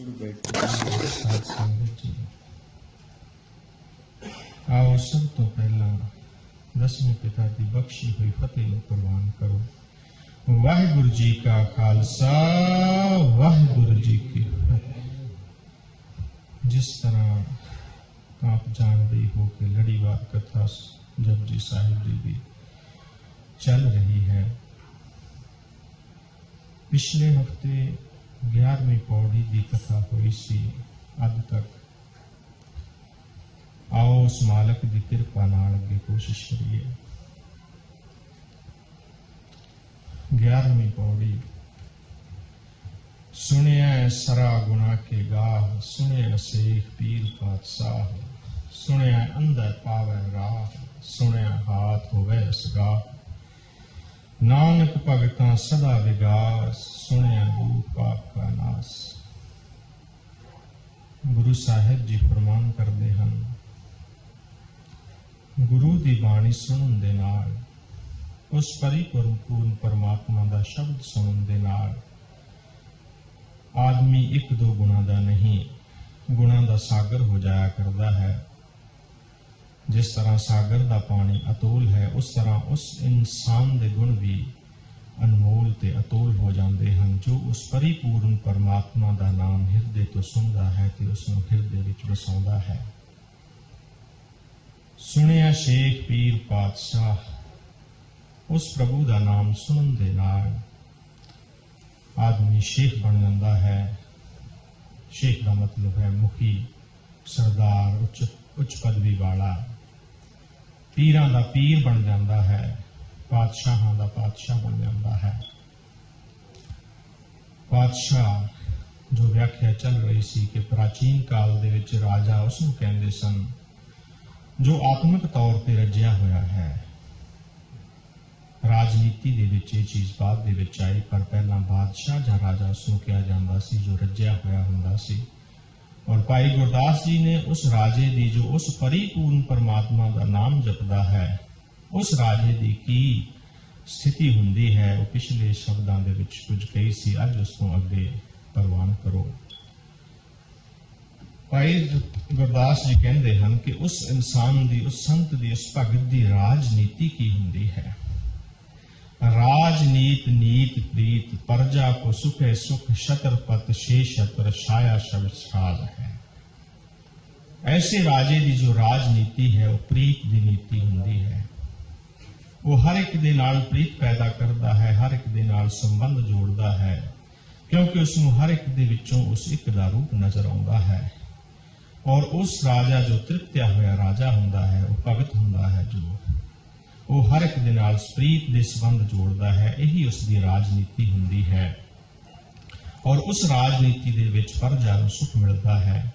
साध संगत जी, आओ सब तो पहला दसवें पिता की बख्शी हुई फतेह नूं प्रवान करो। वाहिगुरु जी का खालसा, वाहिगुरु जी की फतेह। जिस तरह आप जानते हो कि लड़ीवार कथा जपजी साहिब जी की चल रही है। पिछले हफ्ते 11वीं पौड़ी की कथा हुई सी। अब तक आओ उस मालक की कृपा नाल अगे कोशिश करिए। 11वीं पौड़ी। सुनिया सरा गुना के गाह, सुनिया शेख पीर पातशाह, सुनिया अंदर पावे राह, सुनिया हाथ होवे असगाह, नानक भगतां सदा विगास, सुनिया दूर पाप का नास। गुरु साहिब जी फरमान करते हैं, गुरु की बाणी सुनन दे नाल, उस परिपूर्ण परमात्मा का शब्द सुनन दे नाल आदमी एक दो गुणा का नहीं, गुणा का सागर हो जाया करता है। जिस तरह सागर का पानी अतोल है, उस तरह उस इंसान के गुण भी अनमोल ते अतोल हो जाते हैं, जो उस परिपूर्ण परमात्मा का नाम हिरदे तो सुनता है तो उसनूं हिरदे विच वसाउंदा है। सुनिया शेख पीर पातशाह, उस प्रभु का नाम सुनन दे नाल आदमी शेख बन जाता है। शेख का मतलब है मुखी, सरदार, उच्च पदवी वाला। पीरां दा पीर बन जाता है, पातशाहां दा पातशाह बन जाता है। पातशाह जो व्याख्या चल रही सी कि प्राचीन काल दे विच राजा उसनूं कहंदे सन जो आत्मिक तौर पर रजिया होया है। राजनीति दे विच ये चीज बाद दे विच आई, पर पहला बादशाह जां राजा उसनूं कहा जांदा सी जो रजिया होया हुंदा सी। और भाई गुरदास जी ने उस राजे दी जो उस परिपूर्ण परमात्मा का नाम जपदा है, उस राजे दी की स्थिति हुंदी है, वो पिछले शब्दां दे विच कुछ कही सी। अज उसनूं अगे प्रवान करो। भाई गुरदास जी कहते हैं कि उस इंसान दी, उस संत दी, उस भगत दी राजनीति की हुंदी है। राजनीत नीत प्रीत, प्रजा को सुखे सुख, छत्रपत शेषत्र छाया शब्द साल है। ऐसे राजे की जो राजनीति है वो प्रीत की नीति हुंदी है। वो हर एक दे नाल प्रीत पैदा करता है, हर एक दे नाल संबंध जोड़ता है, क्योंकि उसनूं हर एक दे विचों उस एक दा रूप नजर आउंदा है। और उस राजा जो तृप्तिया होया राजा हुंदा है, वो भगत हुंदा है, जो वो हर एक दे नाल प्रीत दे संबंध जोड़ता है। यही उसकी राजनीति हुंदी है। और उस राजनीति दे विच प्रजा नूं सुख मिलता है।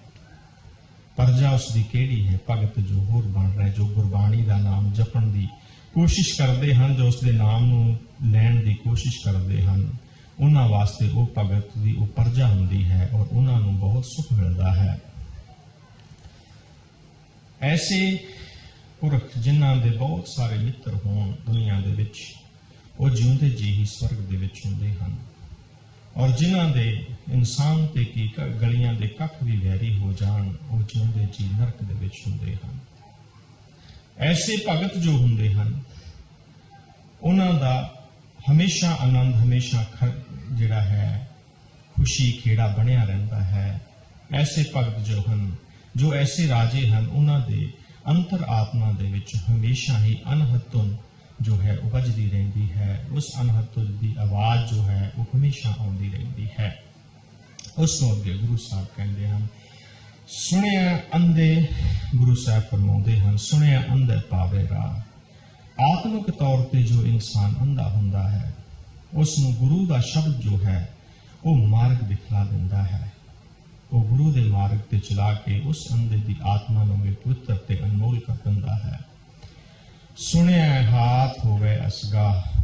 प्रजा उसकी केड़ी है? भगत जो होर बन रहे, जो गुरबाणी का नाम जपण की कोशिश करते हैं, जो उसके नाम नूं लैण की कोशिश करते हैं, उन्हां वास्ते वो भगत की वो प्रजा हुंदी है और उन्हां नूं बहुत सुख मिलता है। ऐसे पुरख जिन्हां दे बहुत सारे मित्र होण दुनिया दे विच, वो जिउंदे जी ही स्वर्ग दे विच हुंदे हन। और जिन्हां दे इंसान ते की गलियां दे कख भी वैरी हो जाण, वो जिउंदे जी नरक दे विच हुंदे हन। ऐसे भगत जो हुंदे हन, उन्हां दा हमेशा आनंद, हमेशा जिहड़ा है खुशी खेड़ा बनिया रहिंदा है। ऐसे भगत जो हन, जो ऐसे राजे हन, उन्हां दे अंतर आत्मा दे विच हमेशा ही अनहद धुन जो है वो बजदी रहिंदी है। उस अनहद धुन की आवाज जो है वो हमेशा आउंदी रहिंदी है। उसनूं अगे गुरु साहब कहंदे हन, सुनिया अंधे, गुरु साहब फरमाउंदे हन, सुनिया अंधे पावे राह। आत्मिक तौर पर जो इंसान अंधा हुंदा है, उसनूं गुरु का शब्द जो है वो मार्ग दिखला दिंदा है। वो गुरु के मार्ग ते चला के उस अंधे की आत्मा नूं भी पवित्र ते अनमोल कर दिंदा है। सुनिया हाथ होवे असगाह।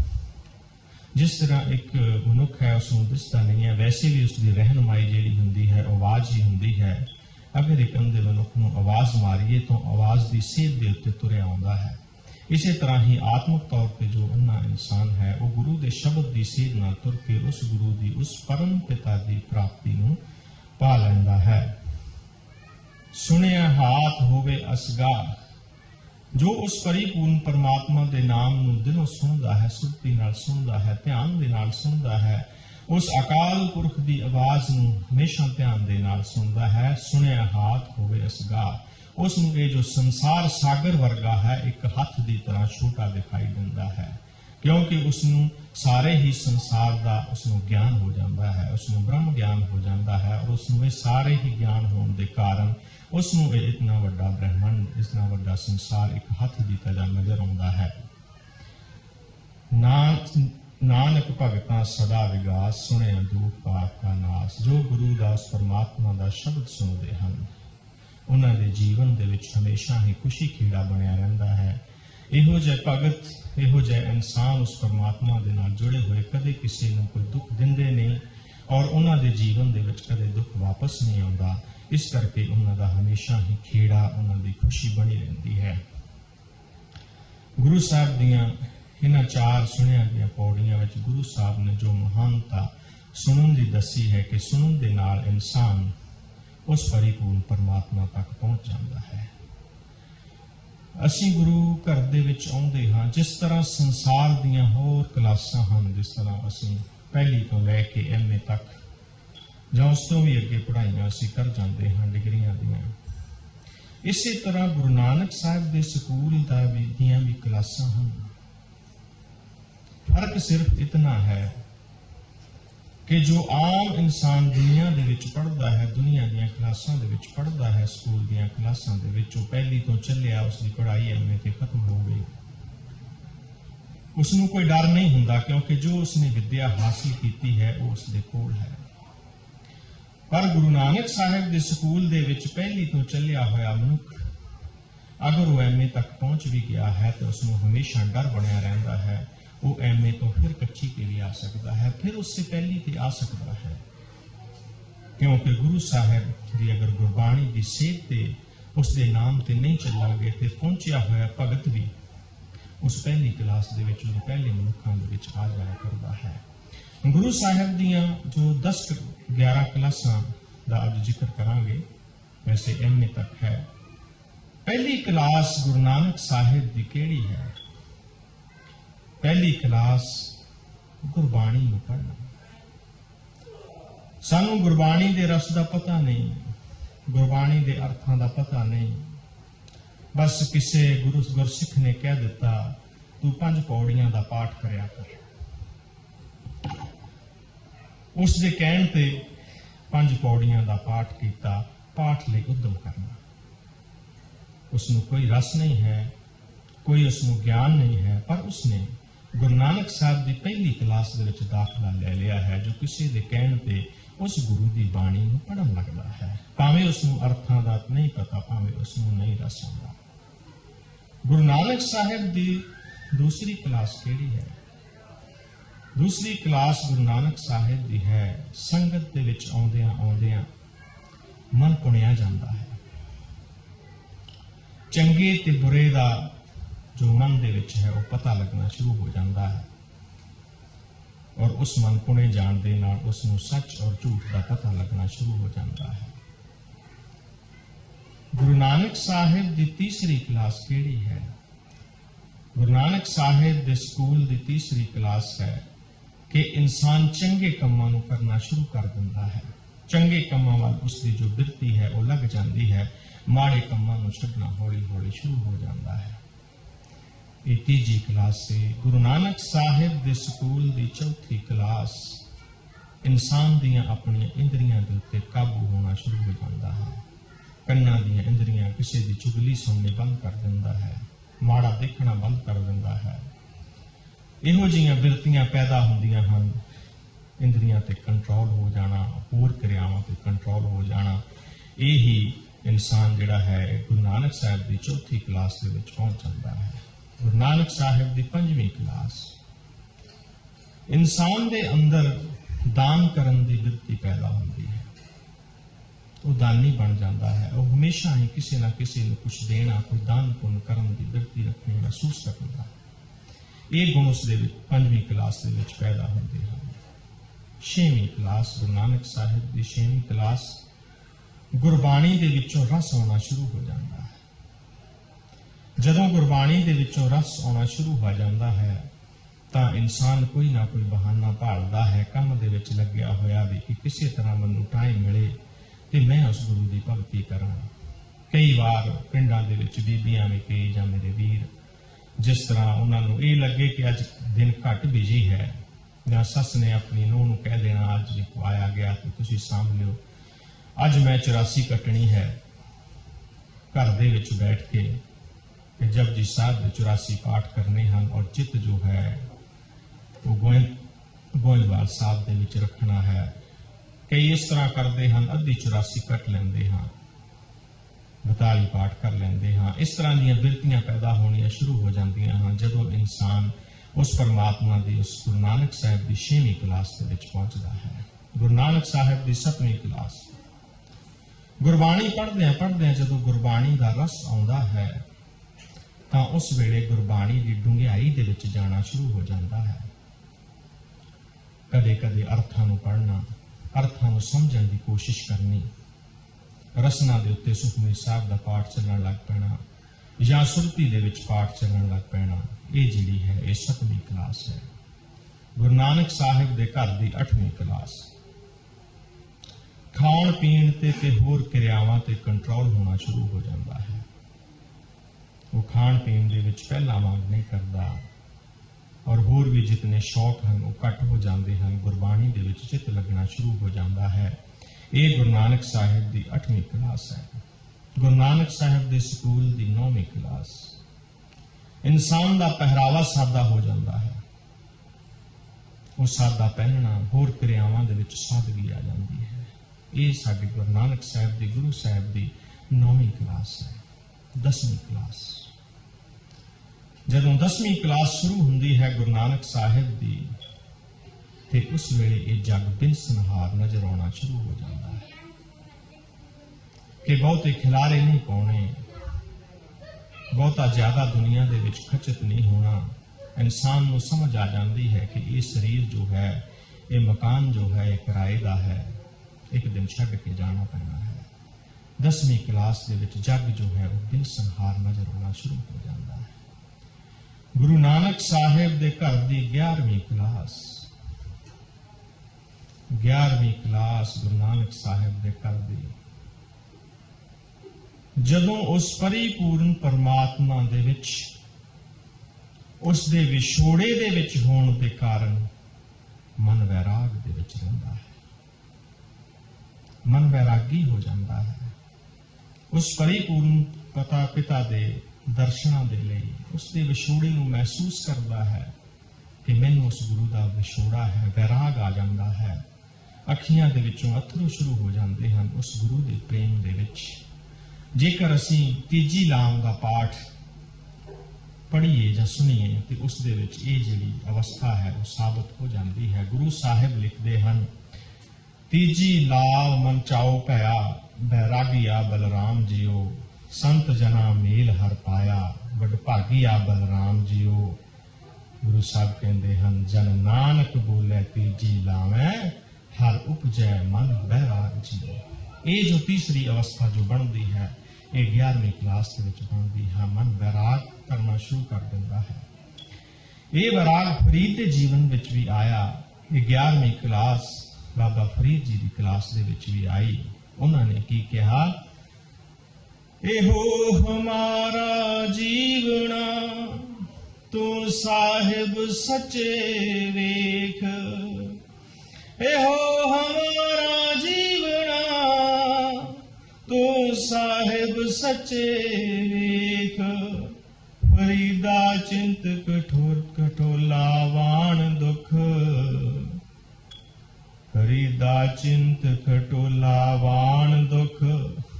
जिस तरह एक मनुख है उसनूं दिसदा नहीं है, वैसे भी उसकी रहनुमाई जिहड़ी हुंदी है आवाज ही हुंदी है। अगर एक अंधे मनुख नूं आवाज मारीए तो आवाज की सेध दे उत्ते तुरिया आउंदा है। इसी तरह ही आत्मिक तौर पर जो अन्ना इंसान है, वो गुरु के शब्द की सेध नाल तुर के उस गुरु की, उस परम पिता की प्राप्ति नूं पा लैंदा है। सुनिया हाथ होवे असगाह, जो उस परिपूर्ण परमात्मा के नाम नूं दिलों सुनदा है, सुरती नाल सुनदा है, ध्यान दे नाल सुनदा है, उस अकाल पुरख की आवाज़ नूं हमेशा ध्यान दे नाल सुनदा है। सुनिया हाथ होवे असगाह, उस नूं ये जो संसार सागर वर्गा है एक हथ की तरह छोटा दिखाई दिंदा है, क्योंकि उसनूं सारे ही संसार का उसनूं ज्ञान हो जाता है, उसनूं ब्रह्म ज्ञान हो जाता है, और उसनूं ये सारे ही ज्ञान होने के कारण उसनूं ये इतना वड्डा ब्रह्मंड, इतना वड्डा संसार एक हथ की तरह नजर आता है। नानक भगतां सदा विगास, सुनिया दुख पाप का नाश। जो गुरु दास परमात्मा का शब्द सुनते हैं उन्हां दे जीवन दे विच हमेशा ही खुशी खेड़ा बनिया रहिंदा है। इहो जिहे भगत, इहो जिहे इंसान उस परमात्मा दे नाल जुड़े हुए कदे किसी नूं कोई दुख दिंदे नहीं, और उन्हां दे जीवन दे विच कदे दुख वापस नहीं आउंदा। इस करके उन्हां दा हमेशा ही खेड़ा, उन्हां दी खुशी बनी रहिंदी है। गुरु साहब दियां इन्हां 4 सुनिया दियां पौड़ियां विच गुरु साहब ने जो महानता सुनन दी दसी है कि सुनन दे नाल इंसान उस परिपूर्ण परमात्मा तक पहुंच जाता है। असीं गुरु घर दे विच आउंदे हां, जिस तरह संसार दियां होर क्लासां हन, जिस तरह असीं पहली तो लैके MA तक जां उस तो भी अगे पढ़ाइयां असीं कर जांदे हां डिग्रियां दियां, इसे तरह गुरु नानक साहब दे स्कूल दियां भी क्लासां हन। फर्क सिर्फ इतना है कि जो आम इंसान दुनिया दे विच पढ़दा है, दुनिया दीयां क्लासां दे विच पढ़दा है, स्कूल दीयां क्लासां दे विच पहली तो चलिया, उसकी पढ़ाई MA ते खत्म हो गई, उसनूं कोई डर नहीं हुंदा, क्योंकि जो उसने विद्या हासिल की है वो उसदे कोल है। पर गुरु नानक साहब दे स्कूल दे विच पहली तो चलिया होया मनुख अगर वो MA तक पहुंच भी गया है तो उसनूं हमेशा डर बनिया रहिंदा है, वो MA तो फिर कच्ची के लिए आ सकता है, फिर उससे पहली ते आ सकता है, क्योंकि गुरु साहब की अगर गुरबाणी की सेध ते उसके नाम ते नहीं चलांगे तो पहुंचा होया भगत भी उस पहली क्लास दे विच पहले मनुखां दे विच आ जाया करता है। गुरु साहब दियां जो 10-11 क्लासां दा अज जिक्र करांगे, वैसे MA तक है। पहली क्लास गुरु नानक साहिब दी केड़ी है? पहली क्लास गुरबाणी नूं पढ़ना। सानू गुरबाणी दे रस दा पता नहीं, गुरबाणी दे अर्थां दा पता नहीं, बस किसी गुरसिख ने कह दिता तू 5 पौड़ियां दा पाठ करया कर, उस दे कहण ते 5 पौड़ियां दा पाठ कीता, पाठ लई उद्यम करना। उसनूं कोई रस नहीं है, कोई उसनूं ज्ञान नहीं है, पर उसने गुरु नानक साहब की पहली क्लास दे विच दाखला ले लिया है, जो किसी के कहण ते उस गुरु की बाणी नूं पढ़न लगता है, भावें उसनूं अर्थां दा नहीं पता, भावें उसनूं नहीं रस आउंदा। गुरु नानक साहब की दूसरी क्लास केड़ी है? दूसरी क्लास गुरु नानक साहब की है संगत दे विच आउंदियां आउंदियां मन पुणिया जाता है, चंगे ते बुरे दा जो मन दे विच है वो पता लगना शुरू हो जाता है, और उस मन पुणे जान दे नाल उसनूं सच और झूठ का पता लगना शुरू हो जाता है। गुरु नानक साहिब की तीसरी क्लास केड़ी है? गुरु नानक साहिब के स्कूल की तीसरी क्लास है कि इंसान चंगे कामां नूं करना शुरू कर दिंदा है, चंगे कामां वाल उसकी जो बिरती है वो लग जाती है, माड़े कामां नूं छड्डना हौली हौली शुरू हो जाता है। ये तीजी क्लास से गुरु नानक साहिब के स्कूल की चौथी क्लास इंसान दियां अपनी इंद्रियां के उत्ते काबू होना शुरू हो जाता है, कन्नां दियां इंद्रियां किसी की चुगली सुननी बंद कर दिंदा है, माड़ा देखना बंद कर दिंदा है। इहो जिहियां बिरतियां पैदा होंदियां हन, इंद्रियां ते कंट्रोल हो जाना, होर क्रियावां ते कंट्रोल हो जाना, यही इंसान जिहड़ा है गुरु नानक साहब की चौथी क्लास दे विच पहुंच जाता है। गुरु नानक साहब की 5वीं क्लास इंसान के अंदर दान करन दी बिरती पैदा होती है, वो दानी बन जाता है, वो हमेशा ही किसी ना किसी ने कुछ देना, कोई दान पुण्य करन दी बिरती रखनी महसूस करता है। ये गुण उसके 5वीं क्लास के पैदा होते हैं। 6ਵੀਂ ਕਲਾਸ ਗੁਰੂ ਨਾਨਕ ਸਾਹਿਬ ਦੀ 6ਵੀਂ ਕਲਾਸ ਗੁਰਬਾਣੀ ਦੇ ਵਿੱਚੋਂ ਰਸ ਆਉਣਾ ਸ਼ੁਰੂ ਹੋ ਜਾਂਦਾ ਹੈ। ਜਦੋਂ ਗੁਰਬਾਣੀ ਦੇ ਵਿੱਚੋਂ ਰਸ ਆਉਣਾ ਸ਼ੁਰੂ ਹੋ ਜਾਂਦਾ ਹੈ ਤਾਂ ਇਨਸਾਨ ਕੋਈ ਨਾ ਕੋਈ ਬਹਾਨਾ ਭਾਲਦਾ ਹੈ, ਕੰਮ ਦੇ ਵਿੱਚ ਲੱਗਿਆ ਹੋਇਆ ਵੀ ਕਿ ਕਿਸੇ ਤਰ੍ਹਾਂ ਮੈਨੂੰ ਟਾਈਮ ਮਿਲੇ ਤੇ ਮੈਂ ਉਸ ਗੁਰੂ ਦੀ ਭਗਤੀ ਕਰਾਂ। ਕਈ ਵਾਰ ਪਿੰਡਾਂ ਦੇ ਵਿੱਚ ਬੀਬੀਆਂ ਵੀ ਕਹੀ ਜਾਂ ਮੇਰੇ ਵੀਰ, ਜਿਸ ਤਰ੍ਹਾਂ ਉਹਨਾਂ ਨੂੰ ਇਹ ਲੱਗੇ ਕਿ ਅੱਜ ਦਿਨ ਘੱਟ ਬਿਜੀ ਹੈ, ਜਾਂ ਸੱਸ ਨੇ ਆਪਣੀ ਨੂੰਹ ਨੂੰ ਕਹਿ ਦੇਣਾ ਅੱਜ ਲਿਖਵਾਇਆ ਗਿਆ ਤੇ ਤੁਸੀਂ ਸਾਂਭ ਲਿਓ, ਅੱਜ ਮੈਂ 84 ਕੱਟਣੀ ਹੈ, ਘਰ ਦੇ ਵਿੱਚ ਬੈਠ ਕੇ ਕਿ ਜਪਜੀ ਸਾਹਿਬ ਦੇ 84 ਪਾਠ ਕਰਨੇ ਹਨ ਔਰ ਚਿੱਤ ਜੋ ਹੈ ਉਹ ਗੋਇੰਦਵਾਲ ਸਾਹਿਬ ਦੇ ਵਿੱਚ ਰੱਖਣਾ ਹੈ। ਕਈ ਇਸ ਤਰ੍ਹਾਂ ਕਰਦੇ ਹਨ, ਅੱਧੀ 84 ਕੱਟ ਲੈਂਦੇ ਹਾਂ, 42 ਪਾਠ ਕਰ ਲੈਂਦੇ ਹਾਂ। ਇਸ ਤਰ੍ਹਾਂ ਦੀਆਂ ਬਿਰਤੀਆਂ ਪੈਦਾ ਹੋਣੀਆਂ ਸ਼ੁਰੂ ਹੋ ਜਾਂਦੀਆਂ ਹਨ ਜਦੋਂ ਇਨਸਾਨ ਉਸ ਪਰਮਾਤਮਾ ਦੀ ਉਸ ਗੁਰੂ ਨਾਨਕ ਸਾਹਿਬ ਦੀ 6ਵੀਂ ਕਲਾਸ ਦੇ ਵਿੱਚ ਪਹੁੰਚਦਾ ਹੈ। ਗੁਰੂ ਨਾਨਕ ਸਾਹਿਬ ਦੀ 7ਵੀਂ ਕਲਾਸ ਗੁਰਬਾਣੀ ਪੜ੍ਹਦਿਆਂ ਜਦੋਂ ਗੁਰਬਾਣੀ ਦਾ ਰਸ ਆਉਂਦਾ ਹੈ ਤਾਂ ਉਸ ਵੇਲੇ ਗੁਰਬਾਣੀ ਦੀ ਡੂੰਘਾਈ ਦੇ ਵਿੱਚ ਜਾਣਾ ਸ਼ੁਰੂ ਹੋ ਜਾਂਦਾ ਹੈ। ਕਦੇ ਕਦੇ ਅਰਥਾਂ ਨੂੰ ਪੜ੍ਹਨਾ, ਅਰਥਾਂ ਨੂੰ ਸਮਝਣ ਦੀ ਕੋਸ਼ਿਸ਼ ਕਰਨੀ, ਰਸਨਾ ਦੇ ਉੱਤੇ ਸੁਖਮਨੀ ਸਾਹਿਬ ਦਾ ਪਾਠ ਚੱਲਣ ਲੱਗ ਪੈਣਾ ਜਾਂ ਸੁਰਤੀ ਦੇ ਵਿੱਚ ਪਾਠ ਚੱਲਣ ਲੱਗ ਪੈਣਾ, ਇਹ ਜਿਹੜੀ ਹੈ ਇਹ 7ਵੀਂ ਕਲਾਸ ਹੈ। ਗੁਰੂ ਨਾਨਕ ਸਾਹਿਬ ਦੇ ਘਰ ਦੀ 8ਵੀਂ ਕਲਾਸ ਖਾਣ ਪੀਣ ਤੇ ਹੋਰ ਕਿਰਿਆਵਾਂ ਤੇ ਕੰਟਰੋਲ ਹੋਣਾ ਸ਼ੁਰੂ ਹੋ ਜਾਂਦਾ ਹੈ। ਉਹ ਖਾਣ ਪੀਣ ਦੇ ਵਿੱਚ ਪਹਿਲਾਂ ਵਾਂਗ ਨਹੀਂ ਕਰਦਾ ਔਰ ਹੋਰ ਵੀ ਜਿਤਨੇ ਸ਼ੌਕ ਹਨ ਉਹ ਘੱਟ ਹੋ ਜਾਂਦੇ ਹਨ। ਗੁਰਬਾਣੀ ਦੇ ਵਿੱਚ ਚਿੱਤ ਲੱਗਣਾ ਸ਼ੁਰੂ ਹੋ ਜਾਂਦਾ ਹੈ। ਇਹ ਗੁਰੂ ਨਾਨਕ ਸਾਹਿਬ ਦੀ 8ਵੀਂ ਕਲਾਸ ਹੈ। ਗੁਰੂ ਨਾਨਕ ਸਾਹਿਬ ਦੇ ਸਕੂਲ ਦੀ 9ਵੀਂ ਕਲਾਸ ਇਨਸਾਨ ਦਾ ਪਹਿਰਾਵਾ ਸਾਦਾ ਹੋ ਜਾਂਦਾ ਹੈ। ਉਹ ਸਾਦਾ ਪਹਿਨਣਾ, ਹੋਰ ਕਿਰਿਆਵਾਂ ਦੇ ਵਿੱਚ ਸਾਦਗੀ ਆ ਜਾਂਦੀ ਹੈ। ਇਹ ਸਾਡੇ ਗੁਰੂ ਨਾਨਕ ਸਾਹਿਬ ਦੀ, ਗੁਰੂ ਸਾਹਿਬ ਦੀ 9ਵੀਂ ਕਲਾਸ ਹੈ। 10ਵੀਂ ਕਲਾਸ ਜਦੋਂ 10ਵੀਂ ਕਲਾਸ ਸ਼ੁਰੂ ਹੁੰਦੀ ਹੈ ਗੁਰੂ ਨਾਨਕ ਸਾਹਿਬ ਦੀ, ਤੇ ਉਸ ਵੇਲੇ ਇਹ ਜਗ ਬਿਨਸਨਹਾਰ ਨਜ਼ਰ ਆਉਣਾ ਸ਼ੁਰੂ ਹੋ ਜਾਂਦਾ ਹੈ ਕਿ ਬਹੁਤੇ ਖਿਲਾਰੇ ਨਹੀਂ ਪਾਉਣੇ, ਬਹੁਤਾ ਜ਼ਿਆਦਾ ਦੁਨੀਆ ਦੇ ਵਿੱਚ ਖਚਤ ਨਹੀਂ ਹੋਣਾ। ਇਨਸਾਨ ਨੂੰ ਸਮਝ ਆ ਜਾਂਦੀ ਹੈ ਕਿ ਇਹ ਸਰੀਰ ਜੋ ਹੈ, ਇਹ ਮਕਾਨ ਜੋ ਹੈ, ਇਹ ਕਿਰਾਏ ਦਾ ਹੈ, ਇੱਕ ਦਿਨ ਛੱਡ ਕੇ ਜਾਣਾ ਪੈਣਾ ਹੈ। 10ਵੀਂ ਕਲਾਸ ਦੇ ਵਿੱਚ ਜਗ ਜੋ ਹੈ ਉਹ ਬਿਨਸਨਹਾਰ ਨਜ਼ਰ ਆਉਣਾ ਸ਼ੁਰੂ ਹੋ ਜਾਂਦਾ ਹੈ। ਗੁਰੂ ਨਾਨਕ ਸਾਹਿਬ ਦੇ ਘਰ ਦੀ 11ਵੀਂ ਕਲਾਸ 11ਵੀਂ ਕਲਾਸ ਗੁਰੂ ਨਾਨਕ ਸਾਹਿਬ ਦੇ ਘਰ ਦੀ, ਜਦੋਂ ਉਸ ਪਰਿਪੂਰਨ ਪਰਮਾਤਮਾ ਦੇ ਵਿੱਚ, ਉਸ ਦੇ ਵਿਛੋੜੇ ਦੇ ਵਿੱਚ ਹੋਣ ਦੇ ਕਾਰਨ ਮਨ ਵੈਰਾਗ ਦੇ ਵਿੱਚ ਰਹਿੰਦਾ ਹੈ, ਮਨ ਵੈਰਾਗੀ ਹੋ ਜਾਂਦਾ ਹੈ। ਉਸ ਪਰਿਪੂਰਨ ਪਿਤਾ ਦੇ ਦਰਸ਼ਨਾਂ ਦੇ ਲਈ ਉਸ ਦੇ ਵਿਛੋੜੇ ਨੂੰ ਮਹਿਸੂਸ ਕਰਦਾ ਹੈ ਕਿ ਮੈਨੂੰ ਉਸ ਗੁਰੂ ਦਾ ਵਿਛੋੜਾ ਹੈ। ਵੈਰਾਗ ਆ ਜਾਂਦਾ ਹੈ, ਅੱਖੀਆਂ ਦੇ ਵਿੱਚੋਂ ਅਥਰੂ ਸ਼ੁਰੂ ਹੋ ਜਾਂਦੇ ਹਨ ਉਸ ਗੁਰੂ ਦੇ ਪ੍ਰੇਮ ਦੇ ਵਿੱਚ। ਜੇਕਰ ਅਸੀਂ ਤੀਜੀ ਲਾਮ ਦਾ ਪਾਠ ਪੜ੍ਹੀਏ ਜਾਂ ਸੁਣੀਏ ਤੇ ਉਸ ਦੇ ਵਿੱਚ ਇਹ ਜਿਹੜੀ ਅਵਸਥਾ ਹੈ ਉਹ ਸਾਬਤ ਹੋ ਜਾਂਦੀ ਹੈ। ਗੁਰੂ ਸਾਹਿਬ ਲਿਖਦੇ ਹਨ, ਤੀਜੀ ਲਾਵ ਮਨ ਚਾਉ ਭਇਆ, ਬੈਰਾਗੀਆ ਬਲਰਾਮ ਜੀਓ, ਸੰਤ ਜਨਾ ਮੇਲ ਹਰ ਪਾਇਆ, ਵਡਭਾਗੀਆ ਬਲਰਾਮ ਜੀਓ। ਗੁਰੂ ਸਾਹਿਬ ਕਹਿੰਦੇ ਹਨ, ਜਨ ਨਾਨਕ ਬੋਲੇ ਤੀਜੀ ਲਾਵੈ, ਹਰ ਉਪਜੈ ਮਨ ਬੈਰਾਗ ਜੀਓ। ਇਹ ਜੋ ਤੀਸਰੀ ਅਵਸਥਾ ਜੋ ਬਣਦੀ ਹੈ, ਇਹ 11ਵੀਂ ਕਲਾਸ ਦੇ ਵਿੱਚ ਬਣਦੀ ਹੈ। ਮਨ ਵੈਰਾਗ ਕਰਨਾ ਸ਼ੁਰੂ ਕਰ ਦਿੰਦਾ ਹੈ। ਇਹ ਵੈਰਾਗ ਫਰੀਦ ਦੇ ਜੀਵਨ ਵਿੱਚ ਵੀ ਆਇਆ। ਇਹ 11ਵੀਂ ਕਲਾਸ ਬਾਬਾ ਫਰੀਦ ਜੀ ਦੀ ਕਲਾਸ ਦੇ ਵਿੱਚ ਵੀ ਆਈ। ਉਹਨਾਂ ਨੇ ਕੀ ਕਿਹਾ, ਇਹੋ ਹਮਾਰਾ ਜੀਵਣਾ ਤੂੰ ਸਾਹਿਬ ਸੱਚੇ ਵੇਖ, ਇਹੋ ਹਮਾਰਾ ਜੀਵਣਾ ਤੂੰ ਸਾਹਿਬ ਸੱਚੇ ਵੇਖ, ਫਰੀਦਾ ਚਿੰਤ ਕਠੋਲਾ ਵਾਣ ਦੁਖ, ਫਰੀਦਾ ਚਿੰਤ ਖਟੋਲਾ ਵਾਣ ਦੁਖ,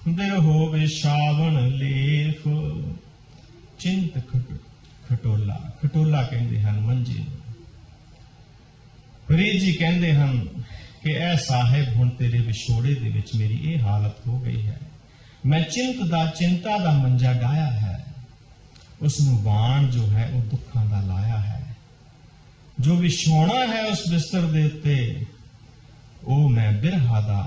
ਬਿਰਹੋ ਵਿਛਾਵਣ ਲੇਫ। ਚਿੰਤ ਖਟੋਲਾ, ਖਟੋਲਾ ਕਹਿੰਦੇ ਹਨ ਮੰਜੇ ਨੂੰ। ਫਰੀਦ ਜੀ ਕਹਿੰਦੇ ਹਨ ਕਿ ਐ ਸਾਹਿਬ ਹੁਣ ਤੇਰੇ ਵਿਛੋੜੇ ਦੇ ਵਿੱਚ ਮੇਰੀ ਇਹ ਹਾਲਤ ਹੋ ਗਈ ਹੈ, ਮੈਂ ਚਿੰਤਾ ਦਾ ਮੰਜਾ ਡਾਇਆ ਹੈ, ਉਸ ਨੂੰ ਵਾਣ ਜੋ ਹੈ ਉਹ ਦੁੱਖਾਂ ਦਾ ਲਾਇਆ ਹੈ। ਜੋ ਵਿਛੋਣਾ ਹੈ ਉਸ ਬਿਸਤਰ ਦੇ ਉੱਤੇ, ओ मैं बिरहा दा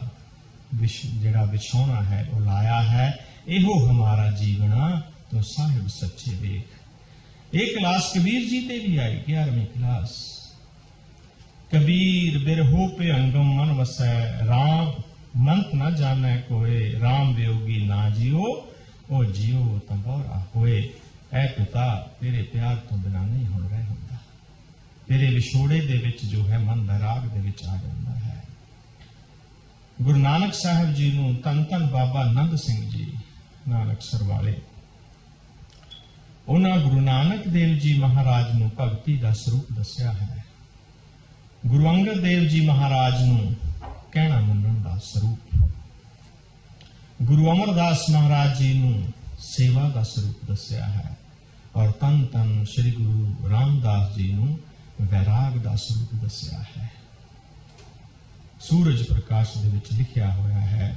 जिहड़ा विछौना है वो लाया है, इहो हमारा जीवना तो साहिब सच्चे वेख। एक क्लास कबीर जी ते भी आई, 11वीं क्लास। कबीर बिरहो पे अंगम मन वसै, राम मंत न जाने कोए, राम वियोगी ना जियो, ओ जियो तो बौरा होए। ऐ पिता तेरे प्यार तो बिना नहीं हो रहा हुंदा, तेरे विछोड़े दे विच जो है मन वैराग दे विच आ जांदा है। गुरु नानक साहिब जी नूं धन धन बाबा नंद सिंह जी नानकसर वाले, उन्हां गुरु नानक देव जी महाराज नूं भगती दा स्वरूप दस्या है। गुरु अंगद देव जी महाराज नूं कहना मनण दा स्वरूप, गुरु अमरदास महाराज जी नूं सेवा दा स्वरूप दस्या है, और तन तन श्री गुरु रामदास जी नूं वैराग दा स्वरूप दस्या है। सूरज प्रकाश दे विच लिखिया होया है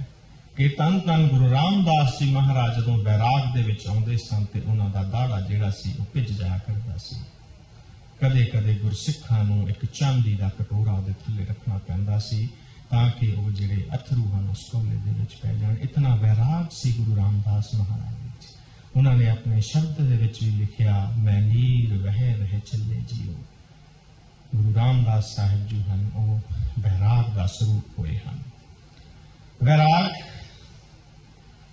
कि तन तन गुरु रामदास जी महाराज जदों वैराग दे विच आउंदे सन ते उन्हां दा दाड़ा जिहड़ा सी वो भिज जाया करदा सी। कदे कदे गुरसिखां नूं एक चांदी दा कटोरा उहदे थल्ले रखना पैंदा सी तां कि वो जिहड़े अथरू हन उस कौले दे विच पै जाण। इतना वैराग सी गुरु रामदास महाराज विच। उन्होंने अपने शब्द दे विच भी लिखिया, मैं नीर वह रहे चले जियो। गुरु रामदास साहिब जी हन वो वैराग का स्वरूप हुए हैं। वैराग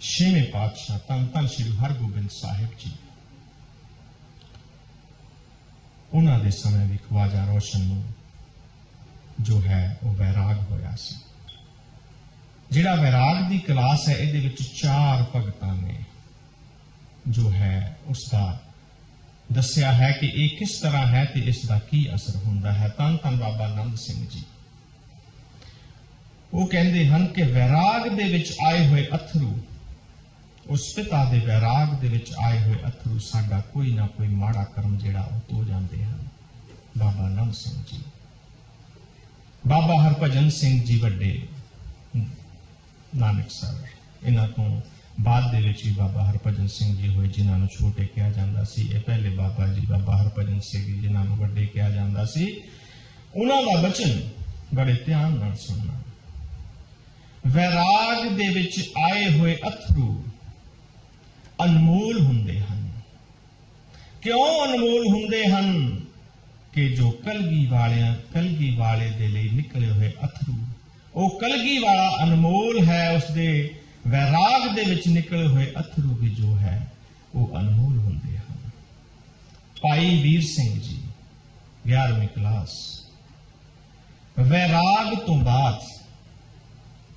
छेवें पातशाह धन धन श्री हरगोबिंद साहिब जी, उन्होंने समय भी ख्वाजा रोशन जो है वो वैराग होया सी। जिहड़ा वैराग की क्लास है इहदे विच 4 भगतां ने जो है उसका दस्या है कि ये किस तरह है तो इसका की असर होंदा है। धन धन बाबा नंद सिंह जी वो कहते हैं कि वैराग दे विच आए हुए अथरू, उस पिता दे वैराग दे विच आए हुए अथरू साडा कोई ना कोई माड़ा कर्म जिहड़ा वो धो जाते हैं। बाबा नंद सिंह जी, बाबा हरभजन सिंह जी वड्डे नानकसर, इन्हां तो बाद दे विच भी बाबा हरभजन सिंह जी होए जिन्हां नूं छोटे कहा जांदा सी। ये पहले बाबा जी बाबा हरभजन सिंह जी जिन्हां नूं वड्डे कहा जांदा सी। उन्हां दा वचन बड़े ध्यान नाल सुनना। वैराग दे विच आए हुए अथरू अनमोल हुंदे हन। क्यों अनमोल हुंदे हन कि जो कलगी वाले दे लई निकले हुए अथरू, वो कलगी वाला अनमोल है, उसदे वैराग दे विच निकले हुए अथरू भी जो है वो अनमोल होंदे हैं। भाई वीर सिंह जी 11वीं क्लास। वैराग तो बाद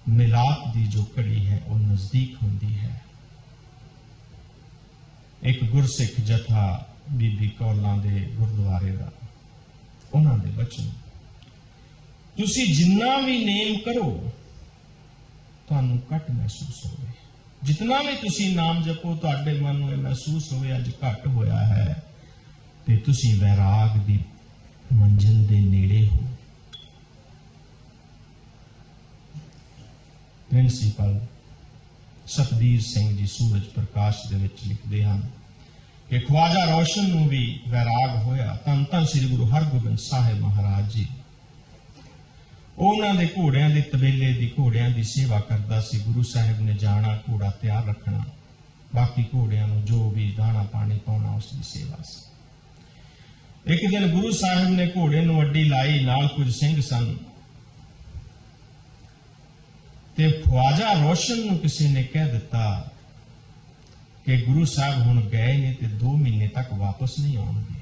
मिलाप दी जो कड़ी है वो नजदीक होंदी है। एक गुरसिख जथा बीबी कौलां दे गुरुद्वारे दा, उन्हां दे बचन, तुसी जिन्ना भी नेम करो तुहानू घट महसूस होवे, जितना भी तुसी नाम जपो तुहाडे मन नूं महसूस होवे अज घट होया है ते तुसी वैराग दी मंजिल दे नेड़े हो। प्रिंसीपल सतबीर सिंह जी सूरज प्रकाश दे विच लिखदे हन कि ख्वाजा रोशन नूं भी वैराग होया। धन धन श्री गुरु हरगोबिंद साहिब महाराज जी उन्हां दे घोड़ियां दे तबेले दी घोड़ियां दी सेवा करदा सी। गुरु साहिब ने जाना, घोड़ा तैयार रखना, बाकी घोड़ियां नूं जो भी दाना पानी पाउणा उसकी सेवा सी। एक दिन गुरु साहिब ने घोड़े नूं अड्डी लाई, नाल कुछ सिंह सन ते ख्वाजा रोशन नूं किसी ने कह दिता कि गुरु साहब हुण गए ने ते 2 महीने तक वापस नहीं आउणगे।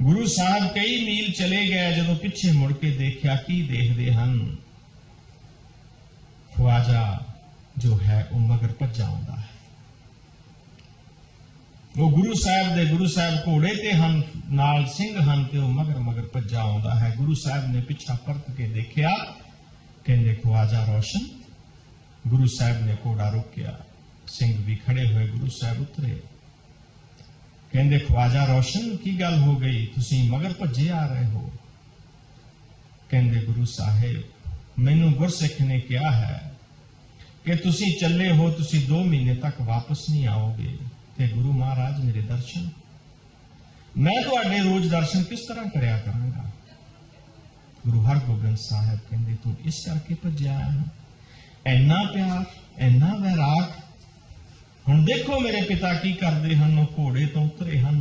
गुरु साहब कई मील चले गए, जदों पिछे मुड़ के देखा की देखते हन, ख्वाजा जो है वो मगर भज्जा आउंदा है। वो गुरु साहब घोड़े ते हन, नाल सिंह हन ते वो मगर मगर भज्जा आउंदा है। गुरु साहब ने पिछा परत के देखा, कहंदे ख्वाजा रोशन। गुरु साहब ने घोड़ा रोकिया, सिंह भी खड़े हुए, गुरु साहब उतरे, कहंदे ख्वाजा रोशन की गल हो गई, तुसी मगर भज्जे आ रहे हो? कहंदे गुरु साहेब मैनू गुरसिख ने कहा है कि तुसी चले हो, तुसी 2 महीने तक वापस नहीं आओगे। ते गुरु महाराज मेरे दर्शन, मैं तुहाडे रोज दर्शन किस तरह करया करांगा? गुरु हरगोबिंद साहब कहते तू इस करके भज्या है, इन्ना प्यार, इन्ना वैराग। हुण देखो मेरे पिता की करते हैं, घोड़े तो उतरे हैं,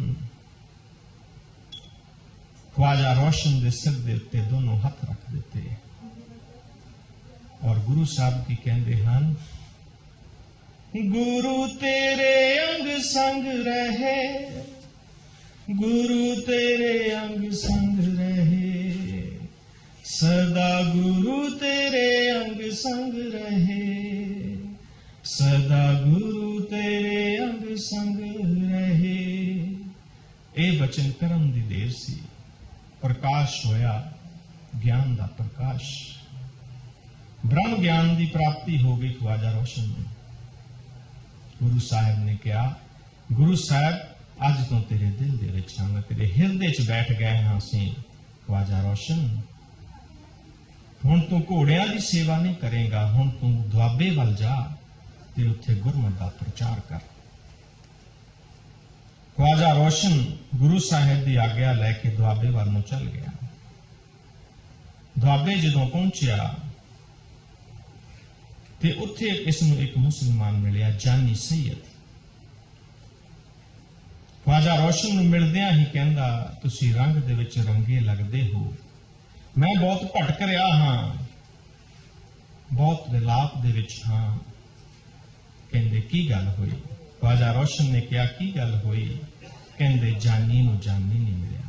ख्वाजा रोशन के सिर के उत्ते दोनों हाथ रख दिते और गुरु साहब की कहते हैं, गुरु तेरे अंग संग रहे, गुरु तेरे अंग संग रहे, सदा गुरु तेरे अंग संग रहे, सदा गुरु तेरे अंग संग रहे। ये बचन करम दी देर सी, प्रकाश होया ज्ञान दा प्रकाश, ब्रह्म ज्ञान की प्राप्ति हो गई ख्वाजा रोशन में। गुरु साहब ने कहा, गुरु साहब अज तो तेरे दिल दे विच हां, तेरे हिरदे च बैठ गए हां असीं ख्वाजा रोशन। हुण तू घोड़ियां की सेवा नहीं करेगा, हुण तू दुआबे वल जा ते उत्थे गुरमत दा प्रचार कर। ख्वाजा रोशन गुरु साहब की आग्ञा लैके दुआबे वल नूं चल गया। दुआबे जदों पहुंचिया ते उत्थे इसनूं एक मुसलमान मिलिया, जानी सैयद। ख्वाजा रोशन नूं मिलदियां ही कहंदा, तुसीं रंग दे विच रंगे लगदे हो, मैं बहुत भटक रहा हाँ, बहुत विलाप दे विच हाँ। कहंदे की गल होई? ख्वाजा रोशन ने कहा, की गल होई? कहंदे जानी नूं जानी नहीं मिलिया।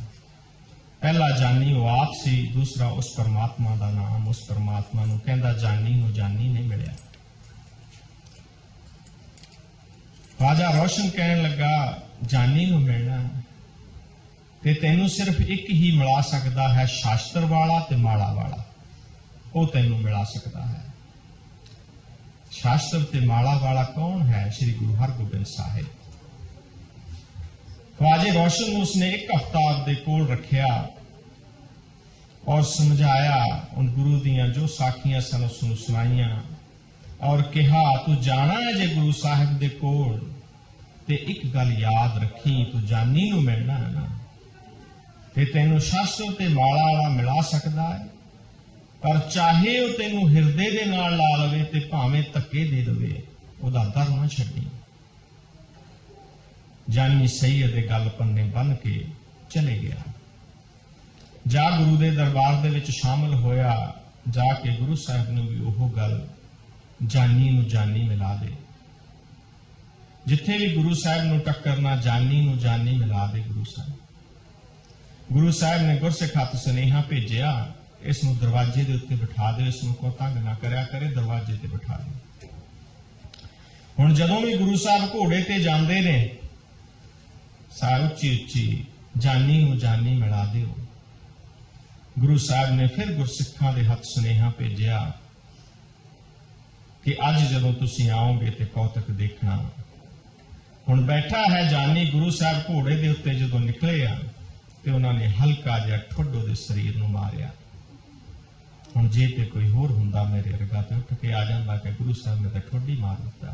पहला जानी वो आप सी, दूसरा उस परमात्मा का नाम, उस परमात्मा नूं कहंदा जानी नूं जानी नहीं मिलिया। ख्वाजा रोशन कहन लगा, जानी नूं मिलना ते तैनूं सिर्फ एक ही मिला सकता है, शास्त्र वाला ते माला वाला, वो तैनूं मिला सकता है। शास्त्र ते माला वाला कौन है? श्री गुरु हरगोबिंद साहिब। ख्वाजे रोशन ने उसने एक हफ्ता आपदे कोल रखिया और समझाया, उन गुरु दियां जो साखियां सन उसनूं सुनाइयां और कहा, तू जाना है जे गुरु साहिब दे कोल ते एक गल याद रखी, तू जानी नूं मिलना है ना, ते तैनूं शास्त्र ते माला वाला मिला सकदा है, पर चाहे वो तैनूं हिरदे दे नाल ला लवे ते भावें धक्के दे देवे, उहदा दर ना छड्डी। जानी सैयद दे गल पन्ने बन के चले गया। जा गुरु दे दरबार दे विच शामिल होया, जाके गुरु साहब ने भी ओह गल जानी नूं जानी मिला दे। जिथे भी गुरु साहब नूं टक्करना, जानी नूं जानी मिला दे गुरु साहब। गुरु साहब ने गुरसिख हत्थ सुनेहा भेजिया, इसनूं दरवाजे दे उत्ते बिठा दे, इसनूं कोई तंग ना करया करे, दरवाजे ते बिठा दे। हुण जदों भी गुरु साहब घोड़े ते जांदे ने, सार उच्ची उच्ची जानी नूं जानी मिला दिओ। गुरु साहब ने फिर गुरसिखां दे हत्थ सुनेहा भेजिया कि अज जदों तुसीं आओगे ते कौतक देखना। हुण बैठा है जानी, गुरु साहब घोड़े दे उत्ते जदों निकले आ ते उन्होंने हल्का जिहा ठुड्ड उहदे शरीर नूं मारिया। हुण जे ते कोई होर हुंदा मेरे वर्गा ते उठ के आ जांदा कि गुरु साहब ने तां ठुड्ड ही मार दित्ता,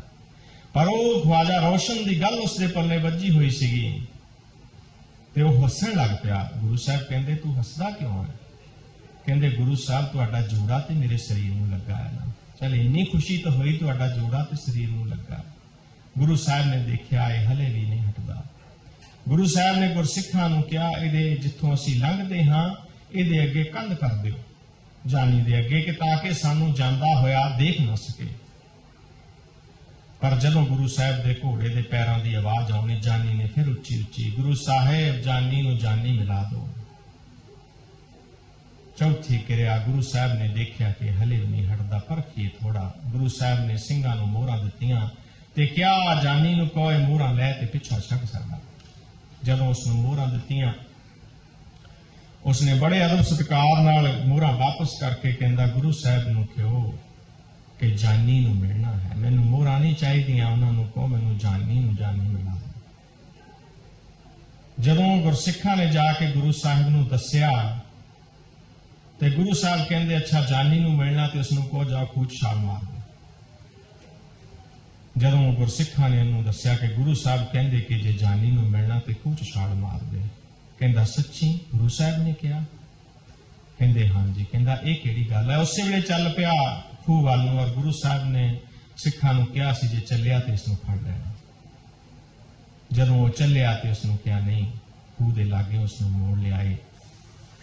पर वो ख्वाजा रोशन की गल उसके पल्ले वजी हुई सीगी ते वो हसन लग पिया। गुरु साहब कहंदे, तू हसदा क्यों है? कहंदे, गुरु साहब तुहाडा जोड़ा ते मेरे शरीर नूं लगा है ना। चल इन्नी खुशी तो हुई, तुहाडा जोड़ा ते शरीर नूं लगा। गुरु साहब ने देखिया ये हले भी नहीं हटदा। गुरु साहब ने गुरसिखां नूं कहा, इहदे जिथों असीं लंघदे हां इहदे अगे कंध कर दिओ, जानी दे अगे, कि ताकि सानूं जांदा होया देख ना सके। पर जदों गुरु साहब के घोड़े के पैरों की आवाज आनी, जानी ने फिर उच्ची उच्ची, गुरु साहेब जानी नूं जानी मिला दो। चौथी क्रिया गुरु साहब ने देखा कि हले भी नहीं हटदा, परखिए थोड़ा। गुरु साहब ने सिंघां नूं मोहरां दित्तियां ते क्या जानी नूं कोई मोहरां लै ते पिछा छक सकदा। जदों उसनूं मोहरां दित्तियां, उसने बड़े अदब सत्कार नाल मोहरां वापस करके कहंदा, गुरु साहब नूं कहो कि जानी नूं मिलना है, मैनूं मोहरां नहीं चाहीदियां, उन्हां नूं कहो मैनूं जानी नूं जानी मिला दो। जदों गुरसिखां ने जाके गुरु साहब नूं दस्सिया ते गुरु साहब कहंदे, अच्छा जानी नूं मिलना ते उसनूं कहो जाओ खूह च छाल मार दे। जदों गुरसिखां ने उन्होंने दस्सिया कि गुरु साहब कहंदे कि जे जानी नूं मिलना ते खूह च छाल मार दे। कहंदा, सच्ची? गुरु साहब ने कहा। कहते हाँ जी, कहता ये किहड़ी गल है। उस वेले चल पिया खूह वाल नूं और गुरु साहब ने सिखां नूं कहा सी जे चलिया तो इसनूं फड़ लेना। जदों वो चलिया तो उसनूं कहा नहीं, खूह दे लागे उसनूं मोड़ लियाए।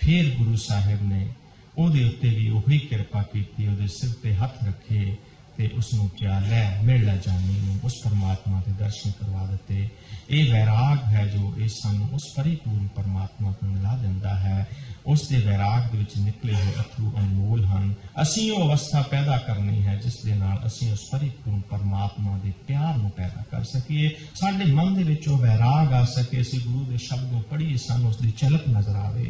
फिर गुरु साहिब ने ਉਹਦੇ ਉੱਤੇ भी ਉਹੀ किरपा की, ਉਹਦੇ सिर ते हथ रखे ते उसनूं क्या लै मिल लै जानी नूं, उस परमात्मा के दर्शन करवा दिते। ये वैराग है जो ये सानूं उस परिपूर्ण परमात्मा को मिला दिंदा है। उस दे वैराग दे विच निकले हुए अथरू अनमोल हैं। असीं वो अवस्था पैदा करनी है जिस दे नाल असीं उस परिपूर्ण परमात्मा के प्यार नूं पैदा कर सकीए। साडे मन दे विच वो वैराग आ सके, असीं गुरु दे शब्दों पढ़ीए, सानूं उसदी झलक नजर आवे।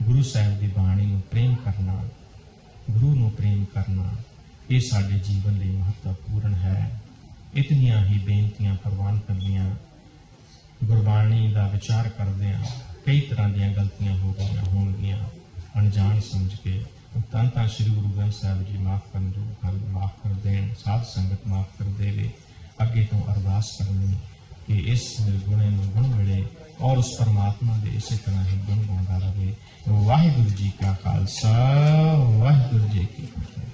गुरु साहिब की बाणी नूं प्रेम करना, गुरु नूं प्रेम करना, ये साडे जीवन लिए महत्वपूर्ण है। इतनियां ही बेनतियां प्रवान करनियां, गुरबाणी का विचार करदियां कई तरह दी गलतियां हो गई होणगियां अनजान समझ के। धन धन श्री गुरु ग्रंथ साहिब जी माफ करन जो हन, माफ कर देन, साध संगत माफ कर देवे। अगे तो अरदास करनी कि इस निर्गुणे नूं गुण मिले और उस परमात्मा के इसी तरह ही गुण गाता रहे। वाहिगुरु जी का खालसा, वाहिगुरु जी की फतेह।